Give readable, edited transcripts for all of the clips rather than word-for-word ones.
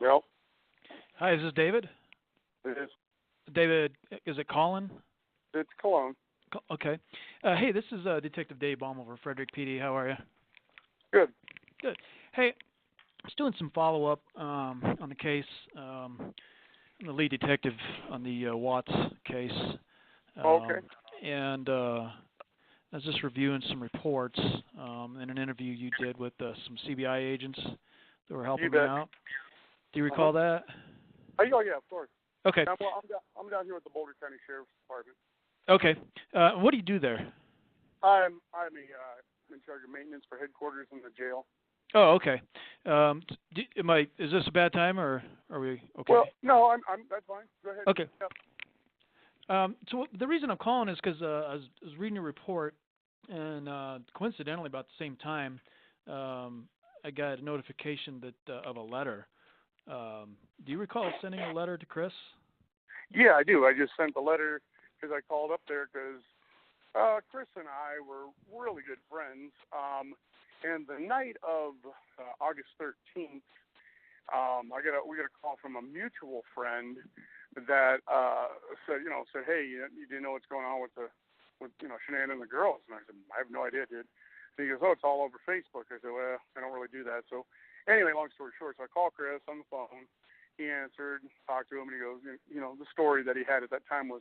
Well, Hi, is this David? it's David, is it Colin? it's Cologne. Okay. Hey, this is Detective Dave Baum over Frederick PD. How are you? Good. Good. Hey, I was doing some follow-up on the case. I'm the lead detective on the Watts case. Okay. And I was just reviewing some reports in an interview you did with some CBI agents that were You helping me bet. out. Do you Uh-huh. recall that? Oh yeah, of course. Okay. I'm down here with the Boulder County Sheriff's Department. Okay. What do you do there? I'm in charge of maintenance for headquarters in the jail. Oh, okay. Is this a bad time, or are we okay? Well, no, I'm that's fine. Go ahead. Okay. Yep. So the reason I'm calling is because I was reading a report, and coincidentally, about the same time, I got a notification that of a letter. Do you recall sending a letter to Chris? Yeah, I do. I just sent the letter because I called up there because Chris and I were really good friends. And the night of August 13th, we got a call from a mutual friend that said, hey, you didn't know what's going on with Shanann and the girls. And I said, I have no idea, dude. And he goes, oh, it's all over Facebook. I said, well, I don't really do that. So anyway, long story short, so I called Chris on the phone. He answered, talked to him, and he goes, the story that he had at that time was,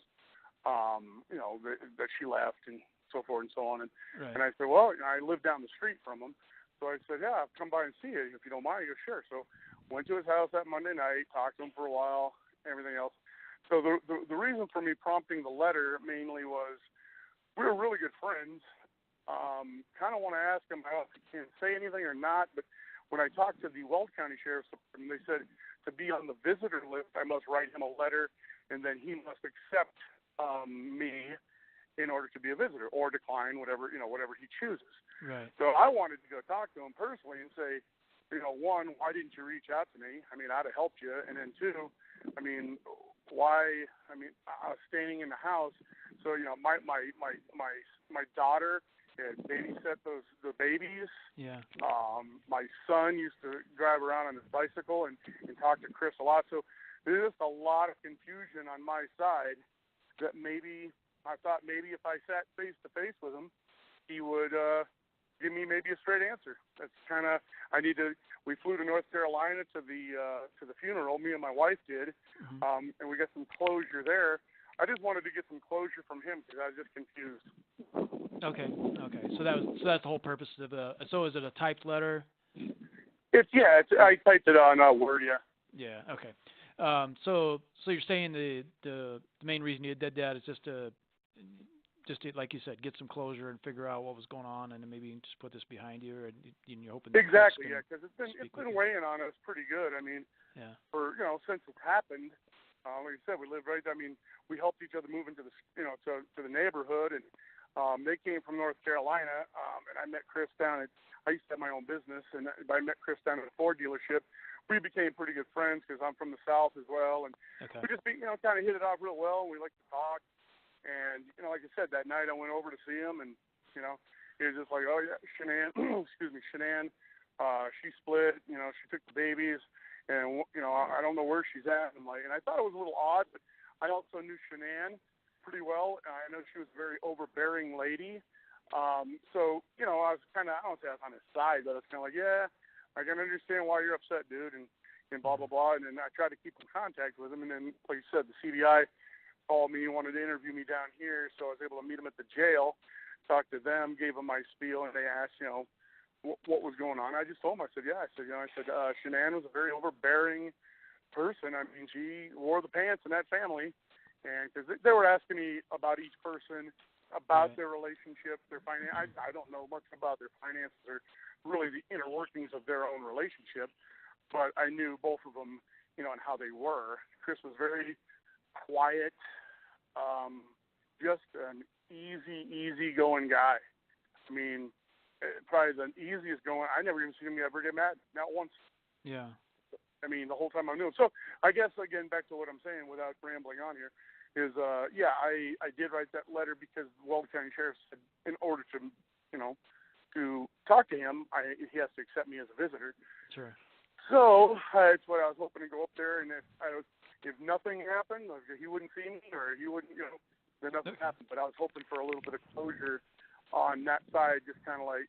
that she left and so forth and so on. Right. And I said, well, I live down the street from him. So I said, yeah, I'll come by and see you if you don't mind. He goes, sure. So went to his house that Monday night, talked to him for a while, everything else. So the reason for me prompting the letter mainly was we were really good friends. Kind of want to ask him if he can say anything or not, but when I talked to the Weld County Sheriff's Department, they said to be on the visitor list, I must write him a letter, and then he must accept me in order to be a visitor or decline whatever he chooses. Right. So I wanted to go talk to him personally and say, one, why didn't you reach out to me? I mean, I'd have helped you. And then two, why? I was staying in the house, so my daughter had babysat the babies. Yeah. My son used to drive around on his bicycle and talk to Chris a lot. So there's just a lot of confusion on my side that I thought maybe if I sat face to face with him, he would give me maybe a straight answer. That's kind of we flew to North Carolina to the funeral. Me and my wife did, Mm-hmm. and we got some closure there. I just wanted to get some closure from him because I was just confused. Okay. So that's the whole purpose of the. So is it a typed letter? I typed it on Word. Yeah. Yeah. Okay. So you're saying the main reason you did that is just to like you said, get some closure and figure out what was going on, and then maybe just put this behind you, and you're hoping. Exactly. Yeah, because it's been weighing on us pretty good. I mean, yeah. For since it's happened, like I said, we live right. I mean, we helped each other move into the to the neighborhood, and they came from North Carolina, and I met Chris down at. I used to have my own business, and I met Chris down at a Ford dealership. We became pretty good friends because I'm from the South as well, and we just kind of hit it off real well. We like to talk, and like I said, that night I went over to see him, and he was just like, oh yeah, Shanann, Shanann, she split, she took the babies, and I don't know where she's at. And I thought it was a little odd, but I also knew Shanann pretty well. I know she was a very overbearing lady. So I was kind of, I don't say I was on his side, but I was kind of like, yeah, I can understand why you're upset, dude, and blah, blah, blah. And then I tried to keep in contact with him. And then, like you said, the CBI called me and wanted to interview me down here. So I was able to meet him at the jail, talk to them, gave them my spiel, and they asked, what was going on. I just told them, I said, Shanann was a very overbearing person. I mean, she wore the pants in that family. And because they were asking me about each person, about their relationship, their finance. I don't know much about their finances or really the inner workings of their own relationship, but I knew both of them, and how they were. Chris was very quiet, just an easy-going guy. I mean, probably the easiest going. I never even seen him ever get mad, not once. Yeah. I mean, the whole time I knew him. So I guess, again, back to what I'm saying without rambling on here, is, I did write that letter because the Weld County Sheriff said in order to, to talk to him, he has to accept me as a visitor. Sure. So that's what I was hoping to go up there, and if nothing happened, like he wouldn't see me or he wouldn't, then nothing happened. But I was hoping for a little bit of closure on that side, just kind of like,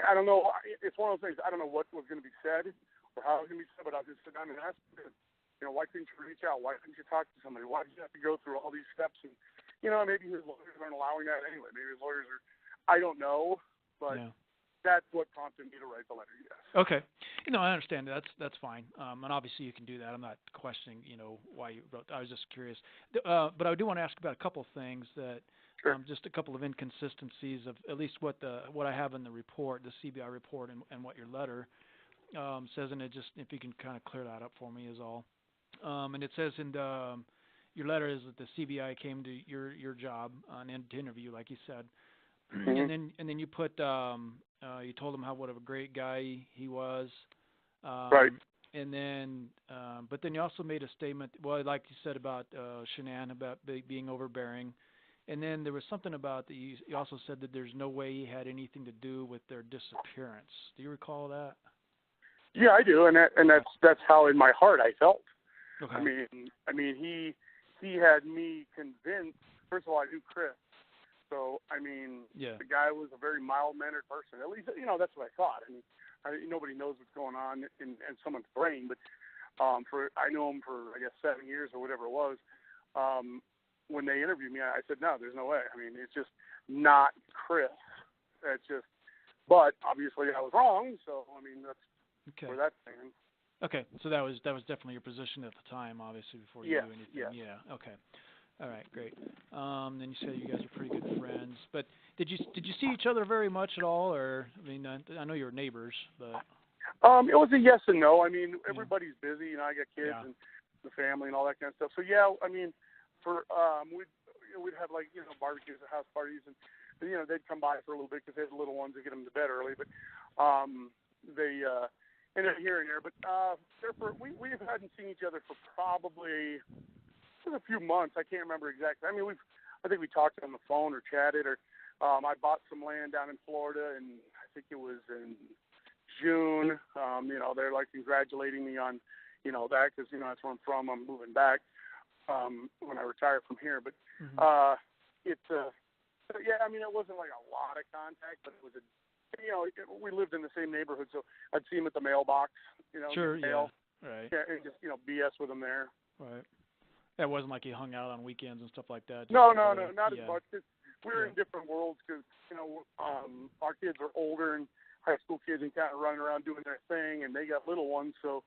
I don't know. It's one of those things. I don't know what was going to be said or how it was going to be said, but I'll just sit down and ask him, why couldn't you reach out? Why couldn't you talk to somebody? Why did you have to go through all these steps? And, maybe his lawyers aren't allowing that anyway. Maybe his lawyers are, I don't know, but that's what prompted me to write the letter, yes. Okay. I understand. That's fine. And obviously you can do that. I'm not questioning, why you wrote. I was just curious. But I do want to ask about a couple of things that, sure. Just a couple of inconsistencies of at least what I have in the report, the CBI report, and what your letter says. And it just, if you can kind of clear that up for me is all. And it says in your letter is that the CBI came to your job to interview, like you said. Mm-hmm. and then you put you told him what a great guy he was, Right. And then but then you also made a statement, well, like you said about Shanann, about being overbearing, and then there was something about that you also said that there's no way he had anything to do with their disappearance. Do you recall that? Yeah, I do, and that's how in my heart I felt. Okay. I mean he had me convinced. First of all, I knew Chris. So, the guy was a very mild-mannered person. At least, that's what I thought. Nobody knows what's going on in someone's brain, but I knew him for, I guess, 7 years or whatever it was. When they interviewed me, I said, no, there's no way. It's just not Chris. It's just, but obviously I was wrong, so, that's where that stands. Okay, so that was definitely your position at the time, obviously, before you knew anything. Yeah, okay. All right, great. Then you said you guys are pretty good friends, but did you see each other very much at all, or I know you're neighbors, but it was a yes and no. Everybody's busy. I got kids and the family and all that kind of stuff. So for we'd have barbecues or house parties, and they'd come by for a little bit because they had the little ones to get them to bed early. But they ended up here and there. But we hadn't seen each other for probably a few months. I can't remember exactly. I think we talked on the phone or chatted, or I bought some land down in Florida, and I think it was in June. They're like congratulating me on, that because that's where I'm from. I'm moving back when I retire from here. But it wasn't like a lot of contact, but it was we lived in the same neighborhood, so I'd see him at the mailbox. Sure, mail. Right. Yeah, and just BS with him there. Right. That wasn't like you hung out on weekends and stuff like that. No, not as much. Cause we're in different worlds. Because our kids are older and high school kids and kind of running around doing their thing, and they got little ones. So,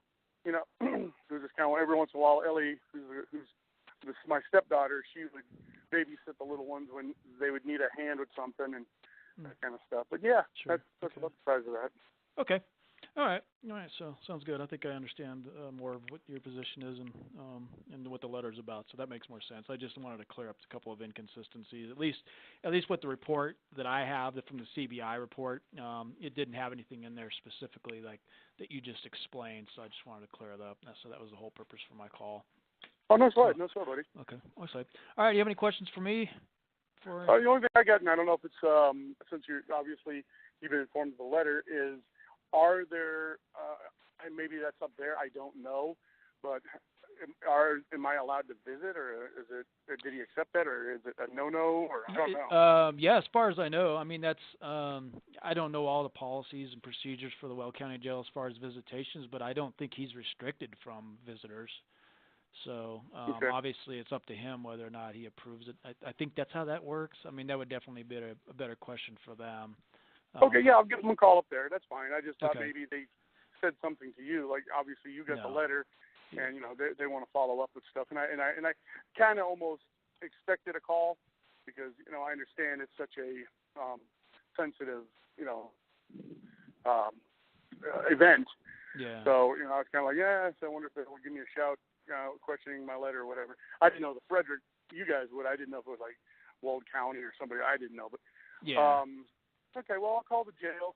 it was just kind of every once in a while. Ellie, who's my stepdaughter, she would babysit the little ones when they would need a hand with something and that kind of stuff. But yeah, sure. that's about the size of that. Okay. All right. So sounds good. I think I understand more of what your position is and what the letter's about. So that makes more sense. I just wanted to clear up a couple of inconsistencies. At least with the report that I have from the CBI report, it didn't have anything in there specifically like that you just explained. So I just wanted to clear that up. So that was the whole purpose for my call. Oh, no sweat, buddy. Okay. All right. All right. Do you have any questions for me? The only thing I got, and I don't know if it's since you've been informed of the letter, is are there, and maybe that's up there, I don't know, but am I allowed to visit, or did he accept that, or is it a no-no, or I don't know? Yeah, as far as I know. That's, I don't know all the policies and procedures for the Weld County Jail as far as visitations, but I don't think he's restricted from visitors. So obviously it's up to him whether or not he approves it. I think that's how that works. That would definitely be a better question for them. Okay, yeah, I'll give them a call up there. That's fine. I just thought maybe they said something to you. Like, obviously you got the letter, and they want to follow up with stuff. And I kind of almost expected a call because I understand it's such a sensitive event. Yeah. So I was kind of like, so I wonder if they'll give me a shout, questioning my letter or whatever. I didn't know the Frederick. You guys would. I didn't know if it was like Weld County or somebody. I didn't know, but yeah. Okay, well, I'll call the jail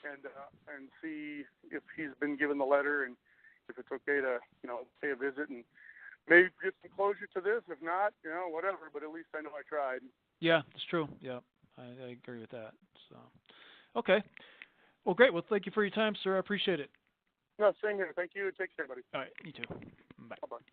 and see if he's been given the letter and if it's okay to, pay a visit and maybe get some closure to this. If not, whatever, but at least I know I tried. Yeah, that's true. Yeah, I agree with that. So, okay. Well, great. Well, thank you for your time, sir. I appreciate it. No, same here. Thank you. Take care, buddy. All right, you too. Bye. Bye-bye.